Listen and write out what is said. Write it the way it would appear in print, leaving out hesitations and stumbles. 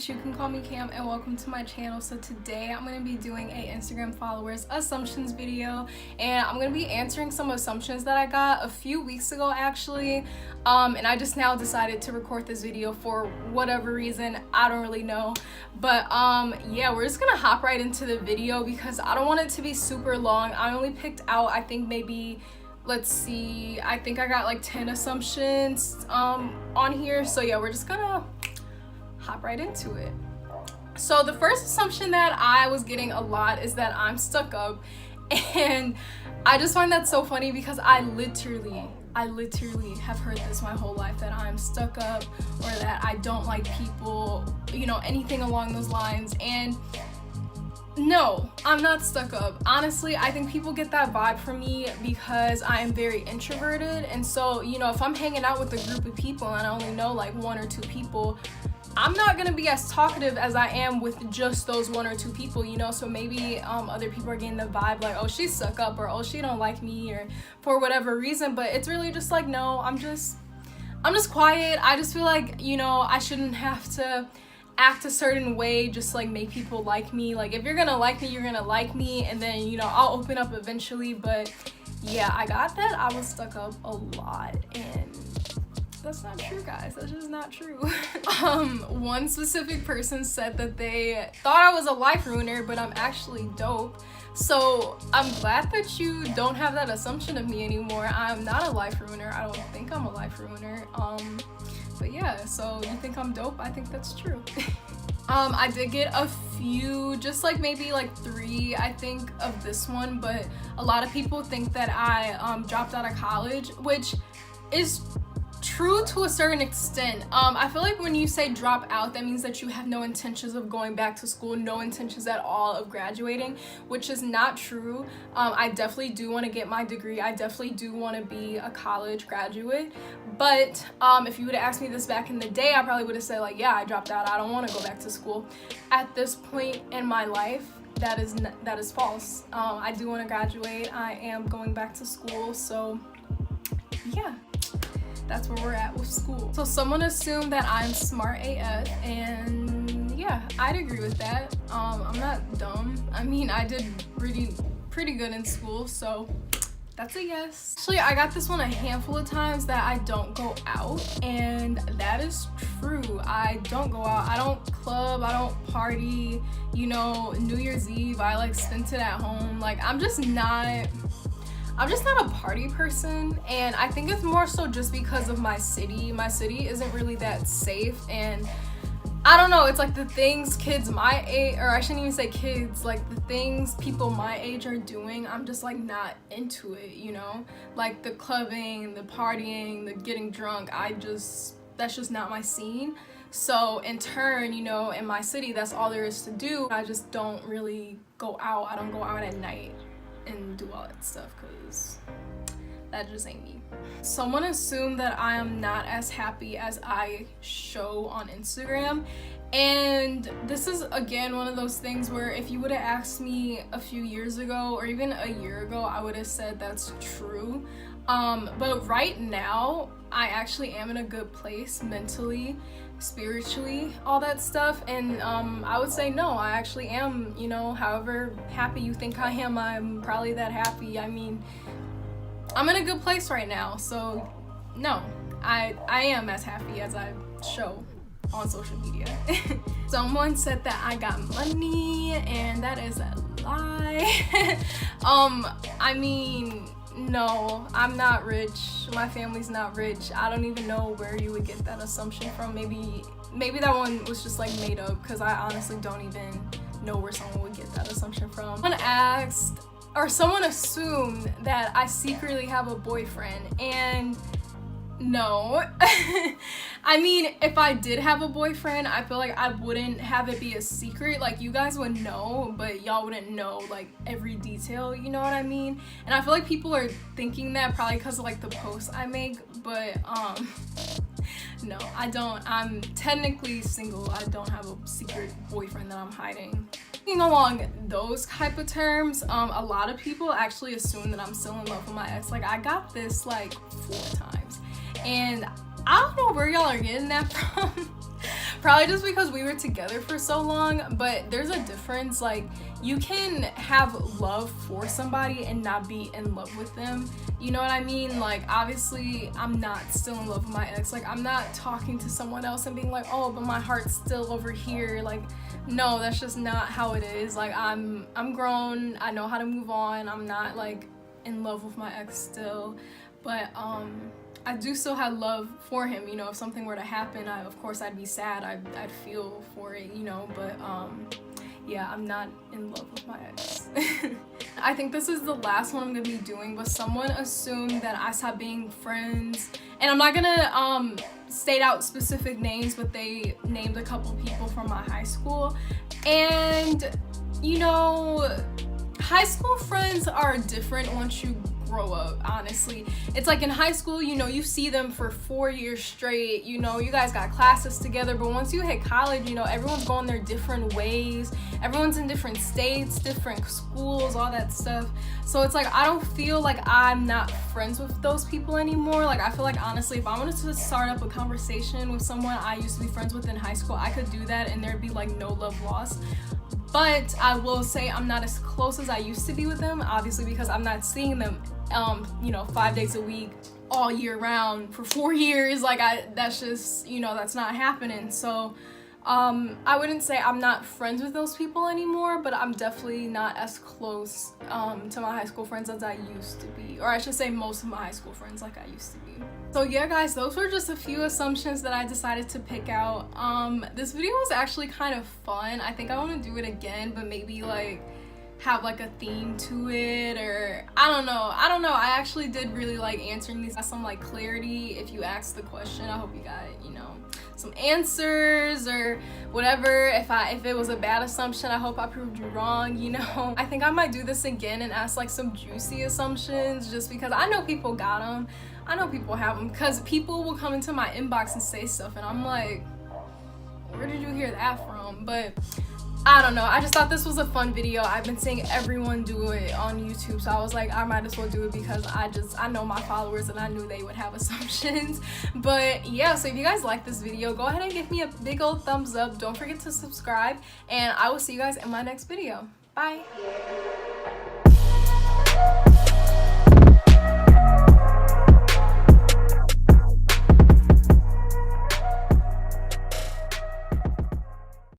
but you can call me Cam, and welcome to my channel. So today I'm going to be doing a Instagram followers assumptions video, and I'm going to be answering some assumptions that I got a few weeks ago actually, and I just now decided to record this video for whatever reason. I don't really know, but yeah, we're just gonna hop right into the video because I don't want it to be super long. I only picked out, I think maybe, let's see, I think I got like 10 assumptions on here. So yeah, we're just gonna hop right into it. So the first assumption that I was getting a lot is that I'm stuck up, and I just find that so funny because I literally have heard this my whole life, that I'm stuck up or that I don't like people, you know, anything along those lines. And no, I'm not stuck up. Honestly, I think people get that vibe from me because I am very introverted, and so, you know, if I'm hanging out with a group of people and I only know like one or two people, I'm not gonna be as talkative as I am with just those one or two people, you know. So maybe other people are getting the vibe like, oh, she's stuck up, or oh, she don't like me, or for whatever reason. But it's really just like, no, I'm just quiet. I just feel like, you know, I shouldn't have to act a certain way just like make people like me. Like, if you're gonna like me, you're gonna like me, and then, you know, I'll open up eventually. But yeah, I got that I was stuck up a lot, and that's not true, guys. That's just not true. One specific person said that they thought I was a life ruiner, but I'm actually dope. So I'm glad that you don't have that assumption of me anymore. I'm not a life ruiner. I don't think I'm a life ruiner. But yeah, so you think I'm dope? I think that's true. I did get a few, just like maybe like 3, I think, of this one, but a lot of people think that I dropped out of college, which is true to a certain extent. I feel like when you say drop out, that means that you have no intentions of going back to school, no intentions at all of graduating, which is not true. I definitely do want to get my degree. I definitely do want to be a college graduate. But if you would have asked me this back in the day, I probably would have said like, yeah, I dropped out. I don't want to go back to school. At this point in my life, that is false. I do want to graduate. I am going back to school. So yeah, that's where we're at with school. So someone assumed that I'm smart AF, and yeah, I'd agree with that. I'm not dumb. I mean, I did pretty good in school, so that's a yes. Actually, I got this one a handful of times, that I don't go out, and that is true. I don't go out. I don't club. I don't party. You know, New Year's Eve, I like spent it at home. Like, I'm just not a party person, and I think it's more so just because of my city. My city isn't really that safe, and I don't know, it's like the things kids my age, or I shouldn't even say kids, like the things people my age are doing, I'm just like not into it, you know? Like the clubbing, the partying, the getting drunk, that's just not my scene. So in turn, you know, in my city, that's all there is to do. I just don't really go out. I don't go out at night and do all that stuff because that just ain't me. Someone assumed that I am not as happy as I show on Instagram, and this is again one of those things where if you would have asked me a few years ago or even a year ago, I would have said that's true. But right now I actually am in a good place mentally, spiritually, all that stuff, and I would say no, I actually am, you know, however happy you think I am, I'm probably that happy. I mean, I'm in a good place right now, so no, I am as happy as I show on social media. Someone said that I got money, and that is a lie. I mean, no, I'm not rich. My family's not rich. I don't even know where you would get that assumption from. Maybe that one was just like made up, because I honestly don't even know where someone would get that assumption from. Someone assumed that I secretly have a boyfriend, and no. I mean, if I did have a boyfriend, I feel like I wouldn't have it be a secret. Like, you guys would know, but y'all wouldn't know like every detail, you know what I mean? And I feel like people are thinking that probably because of like the posts I make, but no, I don't. I'm technically single. I don't have a secret boyfriend that I'm hiding. Along those type of terms, a lot of people actually assume that I'm still in love with my ex. Like, I got this like 4 times, and I don't know where y'all are getting that Probably just because we were together for so long, but there's a difference. Like, you can have love for somebody and not be in love with them. You know what I mean? Like, obviously, I'm not still in love with my ex. Like, I'm not talking to someone else and being like, oh, but my heart's still over here. Like, no, that's just not how it is. Like, I'm grown. I know how to move on. I'm not, like, in love with my ex still. But, I do still have love for him, you know. If something were to happen, of course I'd be sad, I'd feel for it, you know, but yeah, I'm not in love with my ex. I think this is the last one I'm gonna be doing, but someone assumed that I stopped being friends, and I'm not gonna state out specific names, but they named a couple people from my high school. And you know, high school friends are different once you grow up, honestly. It's like in high school, you know, you see them for 4 years straight, you know, you guys got classes together, but once you hit college, you know, everyone's going their different ways, everyone's in different states, different schools, all that stuff. So it's like, I don't feel like I'm not friends with those people anymore. Like, I feel like, honestly, if I wanted to start up a conversation with someone I used to be friends with in high school, I could do that and there'd be like no love lost. But I will say I'm not as close as I used to be with them, obviously, because I'm not seeing them, you know, 5 days a week, all year round for 4 years. Like, that's just, you know, that's not happening. So, I wouldn't say I'm not friends with those people anymore, but I'm definitely not as close, to my high school friends as I used to be. Or I should say most of my high school friends like I used to be. So yeah, guys, those were just a few assumptions that I decided to pick out. This video was actually kind of fun. I think I want to do it again, but maybe like have like a theme to it, or I don't know. I actually did really like answering these. Got some like clarity if you asked the question. I hope you got, you know, some answers or whatever. If it was a bad assumption, I hope I proved you wrong, you know. I think I might do this again and ask like some juicy assumptions, just because I know people got them. I know people have them, because people will come into my inbox and say stuff and I'm like, where did you hear that from? But I don't know, I just thought this was a fun video. I've been seeing everyone do it on YouTube, so I was like, I might as well do it because I know my followers and I knew they would have assumptions. But yeah, so if you guys like this video, go ahead and give me a big old thumbs up. Don't forget to subscribe, and I will see you guys in my next video. Bye.